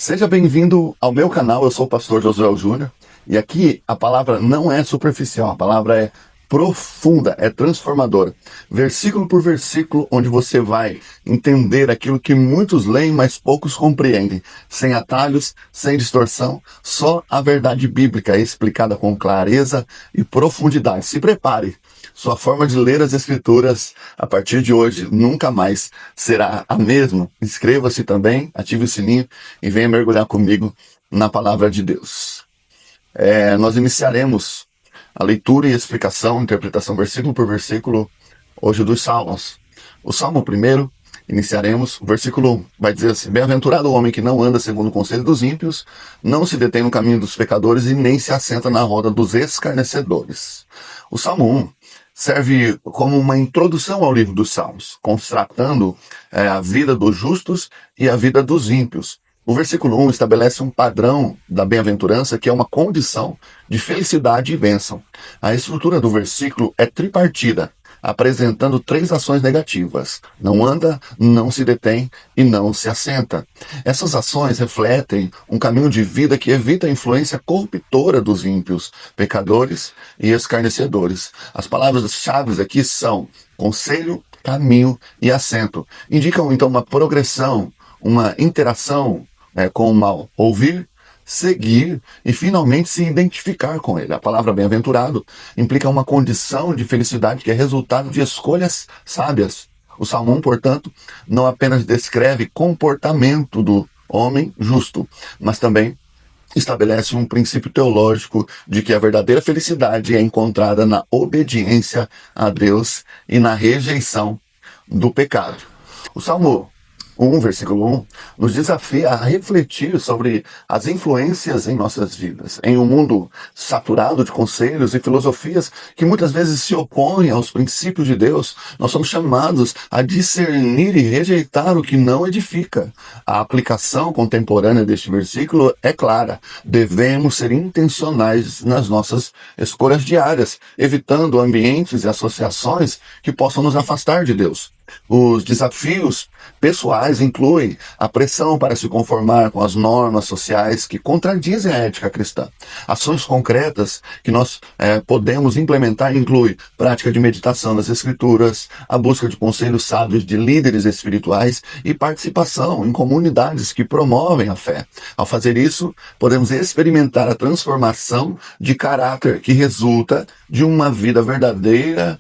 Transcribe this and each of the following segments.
Seja bem-vindo ao meu canal, eu sou o pastor Josué Júnior, e aqui a palavra não é superficial, a palavra é profunda, é transformadora. Versículo por versículo, onde você vai entender aquilo que muitos leem, mas poucos compreendem. Sem atalhos, sem distorção, só a verdade bíblica é explicada com clareza e profundidade. Se prepare. Sua forma de ler as Escrituras, a partir de hoje, nunca mais será a mesma. Inscreva-se também, ative o sininho e venha mergulhar comigo na Palavra de Deus. Nós iniciaremos a leitura e explicação, interpretação versículo por versículo, hoje dos Salmos. O Salmo primeiro, iniciaremos, o versículo 1, vai dizer assim: Bem-aventurado o homem que não anda segundo o conselho dos ímpios, não se detém no caminho dos pecadores e nem se assenta na roda dos escarnecedores. O Salmo 1 serve como uma introdução ao livro dos Salmos, constatando a vida dos justos e a vida dos ímpios. O versículo 1 estabelece um padrão da bem-aventurança que é uma condição de felicidade e bênção. A estrutura do versículo é tripartida, apresentando três ações negativas: não anda, não se detém e não se assenta. Essas ações refletem um caminho de vida que evita a influência corruptora dos ímpios, pecadores e escarnecedores. As palavras-chave aqui são conselho, caminho e assento. Indicam então uma progressão, uma interação com o mal: ouvir, seguir e finalmente se identificar com ele. A palavra bem-aventurado implica uma condição de felicidade que é resultado de escolhas sábias. O Salmo 1, portanto, não apenas descreve comportamento do homem justo, mas também estabelece um princípio teológico de que a verdadeira felicidade é encontrada na obediência a Deus e na rejeição do pecado. O Salmo 1, versículo 1, nos desafia a refletir sobre as influências em nossas vidas. Em um mundo saturado de conselhos e filosofias que muitas vezes se opõem aos princípios de Deus, nós somos chamados a discernir e rejeitar o que não edifica. A aplicação contemporânea deste versículo é clara: devemos ser intencionais nas nossas escolhas diárias, evitando ambientes e associações que possam nos afastar de Deus. Os desafios pessoais incluem a pressão para se conformar com as normas sociais que contradizem a ética cristã. Ações concretas que nós podemos implementar incluem prática de meditação das Escrituras, a busca de conselhos sábios de líderes espirituais e participação em comunidades que promovem a fé. Ao fazer isso, podemos experimentar a transformação de caráter que resulta de uma vida verdadeira,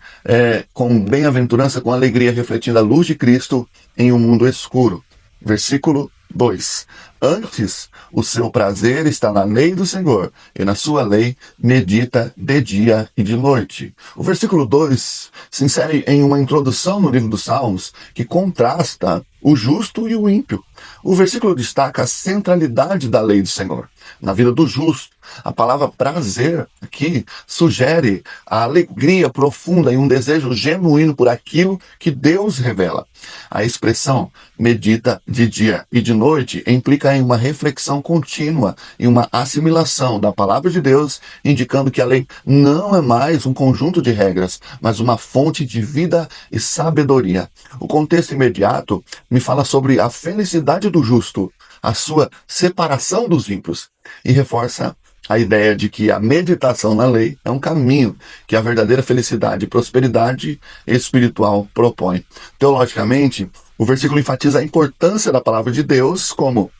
com bem-aventurança, com alegria, refletindo a luz de Cristo em um mundo escuro. Versículo 2. Antes, o seu prazer está na lei do Senhor, e na sua lei medita de dia e de noite. O versículo 2 se insere em uma introdução no livro dos Salmos que contrasta o justo e o ímpio. O versículo destaca a centralidade da lei do Senhor na vida do justo. A palavra prazer aqui sugere a alegria profunda e um desejo genuíno por aquilo que Deus revela. A expressão medita de dia e de noite implica em uma reflexão contínua e uma assimilação da palavra de Deus, indicando que a lei não é mais um conjunto de regras, mas uma fonte de vida e sabedoria. O contexto imediato me fala sobre a felicidade do justo, a sua separação dos ímpios, e reforça a ideia de que a meditação na lei é um caminho que a verdadeira felicidade e prosperidade espiritual propõe. Teologicamente, o versículo enfatiza a importância da palavra de Deus como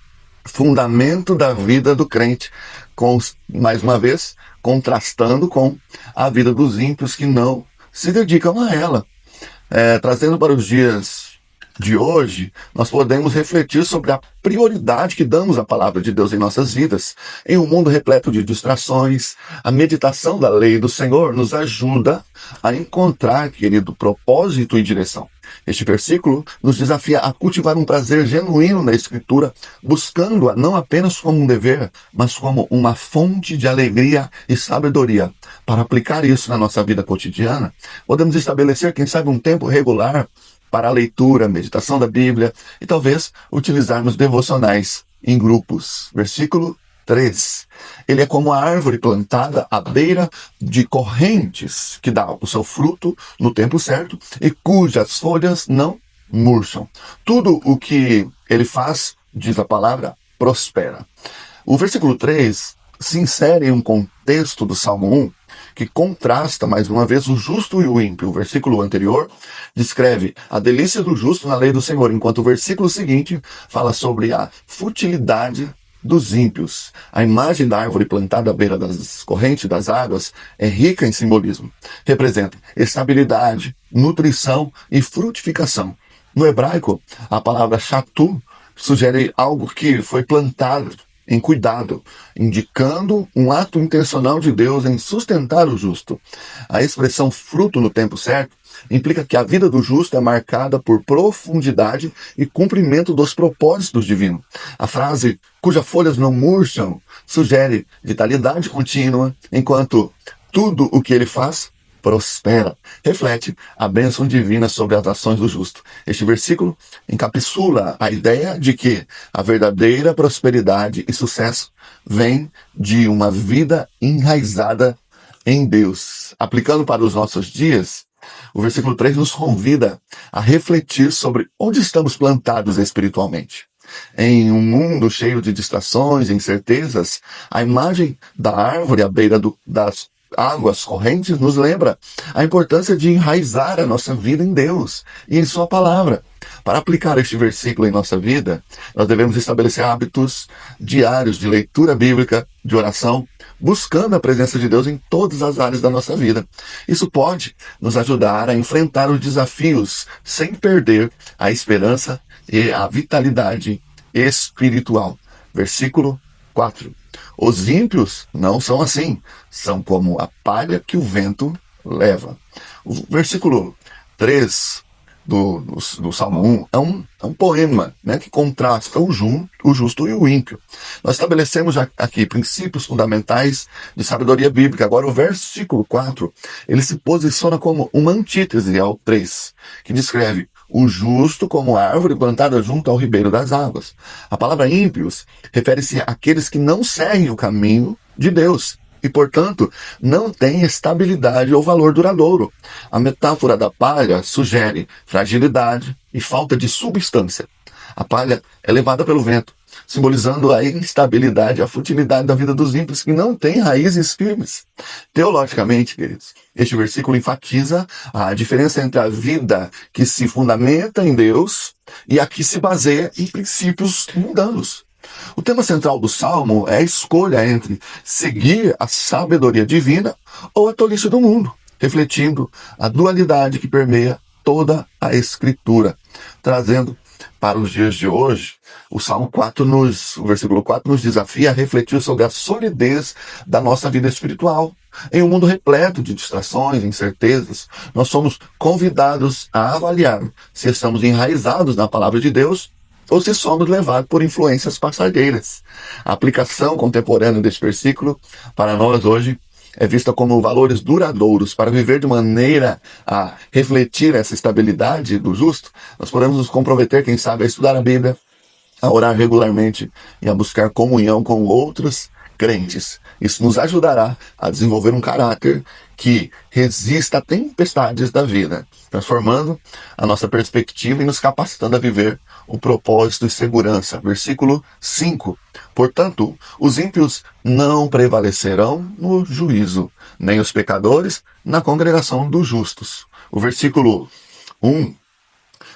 fundamento da vida do crente, mais uma vez, contrastando com a vida dos ímpios que não se dedicam a ela. Trazendo para os dias de hoje, nós podemos refletir sobre a prioridade que damos à palavra de Deus em nossas vidas. Em um mundo repleto de distrações, a meditação da lei do Senhor nos ajuda a encontrar, querido, propósito e direção. Este versículo nos desafia a cultivar um prazer genuíno na Escritura, buscando-a não apenas como um dever, mas como uma fonte de alegria e sabedoria. Para aplicar isso na nossa vida cotidiana, podemos estabelecer, quem sabe, um tempo regular para a leitura, meditação da Bíblia e talvez utilizarmos devocionais em grupos. Versículo 3. Ele é como a árvore plantada à beira de correntes, que dá o seu fruto no tempo certo e cujas folhas não murcham. Tudo o que ele faz, diz a palavra, prospera. O versículo 3 se insere em um contexto do Salmo 1 que contrasta, mais uma vez, o justo e o ímpio. O versículo anterior descreve a delícia do justo na lei do Senhor, enquanto o versículo seguinte fala sobre a futilidade dos ímpios. A imagem da árvore plantada à beira das correntes das águas é rica em simbolismo. Representa estabilidade, nutrição e frutificação. No hebraico, a palavra chatu sugere algo que foi plantado em cuidado, indicando um ato intencional de Deus em sustentar o justo. A expressão fruto no tempo certo implica que a vida do justo é marcada por profundidade e cumprimento dos propósitos divinos. A frase, cujas folhas não murcham, sugere vitalidade contínua, enquanto tudo o que ele faz prospera. Reflete a bênção divina sobre as ações do justo. Este versículo encapsula a ideia de que a verdadeira prosperidade e sucesso vem de uma vida enraizada em Deus. Aplicando para os nossos dias, o versículo 3 nos convida a refletir sobre onde estamos plantados espiritualmente. Em um mundo cheio de distrações e incertezas, a imagem da árvore à beira das águas correntes nos lembra a importância de enraizar a nossa vida em Deus e em sua palavra. Para aplicar este versículo em nossa vida, nós devemos estabelecer hábitos diários de leitura bíblica, de oração, buscando a presença de Deus em todas as áreas da nossa vida. Isso pode nos ajudar a enfrentar os desafios sem perder a esperança e a vitalidade espiritual. Versículo 4. Os ímpios não são assim, são como a palha que o vento leva. O versículo 3 do Salmo 1 é um poema, né, que contrasta o justo e o ímpio. Nós estabelecemos aqui princípios fundamentais de sabedoria bíblica. Agora o versículo 4, ele se posiciona como uma antítese ao 3, que descreve o justo como árvore plantada junto ao ribeiro das águas. A palavra ímpios refere-se àqueles que não seguem o caminho de Deus e, portanto, não têm estabilidade ou valor duradouro. A metáfora da palha sugere fragilidade e falta de substância. A palha é levada pelo vento, simbolizando a instabilidade, a futilidade da vida dos ímpios que não têm raízes firmes. Teologicamente, queridos, este versículo enfatiza a diferença entre a vida que se fundamenta em Deus e a que se baseia em princípios mundanos. O tema central do Salmo é a escolha entre seguir a sabedoria divina ou a tolice do mundo, refletindo a dualidade que permeia toda a Escritura, trazendo para os dias de hoje, o versículo 4 nos desafia a refletir sobre a solidez da nossa vida espiritual. Em um mundo repleto de distrações, incertezas, nós somos convidados a avaliar se estamos enraizados na palavra de Deus ou se somos levados por influências passageiras. A aplicação contemporânea deste versículo para nós hoje é vista como valores duradouros. Para viver de maneira a refletir essa estabilidade do justo, nós podemos nos comprometer, quem sabe, a estudar a Bíblia, a orar regularmente e a buscar comunhão com outros crentes. Isso nos ajudará a desenvolver um caráter que resista a tempestades da vida, transformando a nossa perspectiva e nos capacitando a viver o propósito e segurança. Versículo 5. Portanto, os ímpios não prevalecerão no juízo, nem os pecadores na congregação dos justos. O versículo 1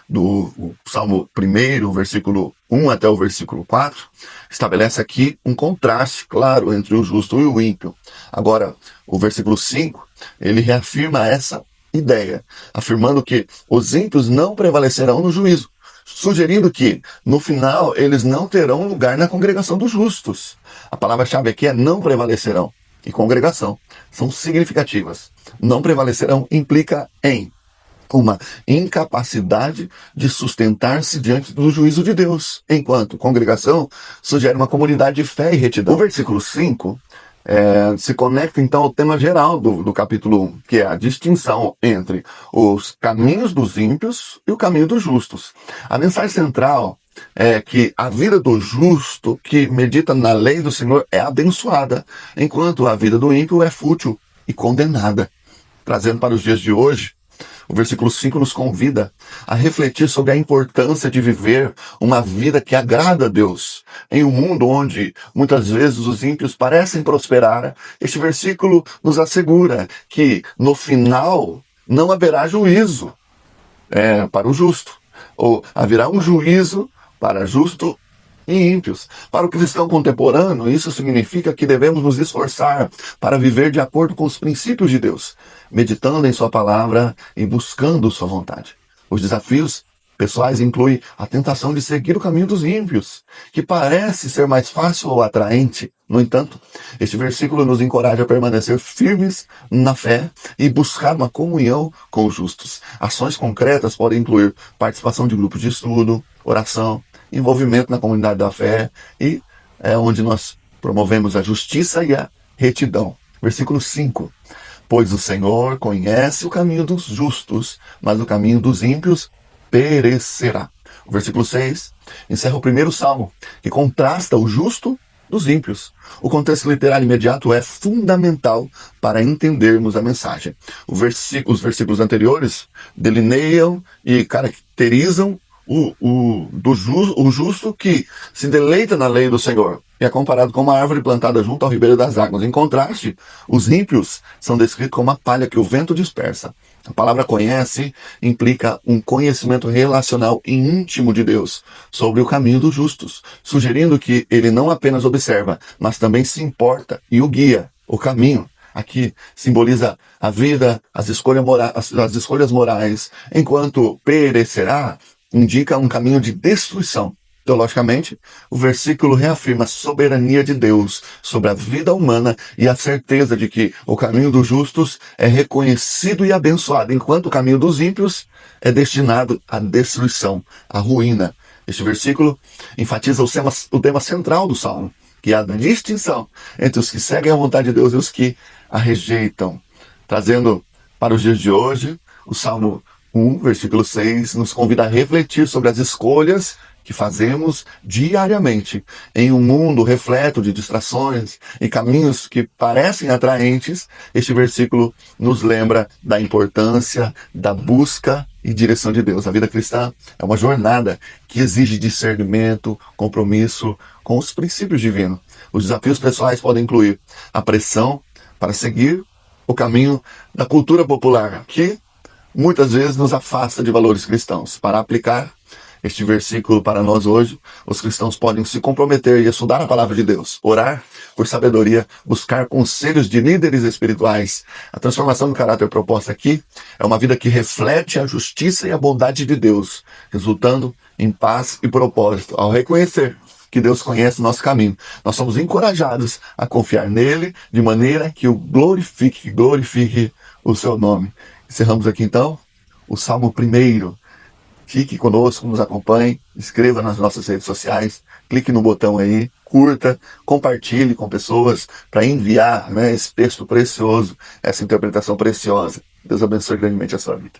do Salmo 1, versículo 1 até o versículo 4, estabelece aqui um contraste claro entre o justo e o ímpio. Agora, o versículo 5, ele reafirma essa ideia, afirmando que os ímpios não prevalecerão no juízo, sugerindo que, no final, eles não terão lugar na congregação dos justos. A palavra-chave aqui é não prevalecerão, e congregação são significativas. Não prevalecerão implica em uma incapacidade de sustentar-se diante do juízo de Deus, enquanto congregação sugere uma comunidade de fé e retidão. O versículo 5 se conecta então ao tema geral do capítulo 1, que é a distinção entre os caminhos dos ímpios e o caminho dos justos. A mensagem central é que a vida do justo que medita na lei do Senhor é abençoada, enquanto a vida do ímpio é fútil e condenada. Trazendo para os dias de hoje, O versículo 5 nos convida a refletir sobre a importância de viver uma vida que agrada a Deus. Em um mundo onde muitas vezes os ímpios parecem prosperar, este versículo nos assegura que no final não haverá juízo para o justo, ou haverá um juízo para justo e ímpios. Para o cristão contemporâneo, isso significa que devemos nos esforçar para viver de acordo com os princípios de Deus, meditando em sua palavra e buscando sua vontade. Os desafios pessoais incluem a tentação de seguir o caminho dos ímpios, que parece ser mais fácil ou atraente. No entanto, este versículo nos encoraja a permanecer firmes na fé e buscar uma comunhão com os justos. Ações concretas podem incluir participação de grupos de estudo, oração, envolvimento na comunidade da fé e onde nós promovemos a justiça e a retidão. Versículo 5. Pois o Senhor conhece o caminho dos justos, mas o caminho dos ímpios perecerá. O versículo 6 encerra o primeiro salmo, que contrasta o justo dos ímpios. O contexto literário imediato é fundamental para entendermos a mensagem. Os versículos anteriores delineiam e caracterizam o justo que se deleita na lei do Senhor e é comparado com uma árvore plantada junto ao ribeiro das águas. Em contraste, os ímpios são descritos como uma palha que o vento dispersa. A palavra conhece implica um conhecimento relacional e íntimo de Deus sobre o caminho dos justos, sugerindo que ele não apenas observa, mas também se importa e o guia, o caminho. Aqui simboliza a vida, as escolhas morais, enquanto perecerá indica um caminho de destruição. Teologicamente, o versículo reafirma a soberania de Deus sobre a vida humana e a certeza de que o caminho dos justos é reconhecido e abençoado, enquanto o caminho dos ímpios é destinado à destruição, à ruína. Este versículo enfatiza o tema central do Salmo, que é a distinção entre os que seguem a vontade de Deus e os que a rejeitam. Trazendo para os dias de hoje, o Salmo 1, versículo 6, nos convida a refletir sobre as escolhas que fazemos diariamente em um mundo repleto de distrações e caminhos que parecem atraentes. Este versículo nos lembra da importância da busca e direção de Deus. A vida cristã é uma jornada que exige discernimento, compromisso com os princípios divinos. Os desafios pessoais podem incluir a pressão para seguir o caminho da cultura popular, que muitas vezes nos afasta de valores cristãos. Para aplicar este versículo para nós hoje, os cristãos podem se comprometer e estudar a palavra de Deus, orar por sabedoria, buscar conselhos de líderes espirituais. A transformação do caráter proposta aqui é uma vida que reflete a justiça e a bondade de Deus, resultando em paz e propósito. Ao reconhecer que Deus conhece o nosso caminho, nós somos encorajados a confiar nele de maneira que o glorifique o seu nome. Encerramos aqui então o Salmo 1. Fique conosco, nos acompanhe, escreva nas nossas redes sociais, clique no botão aí, curta, compartilhe com pessoas para enviar esse texto precioso, essa interpretação preciosa. Deus abençoe grandemente a sua vida.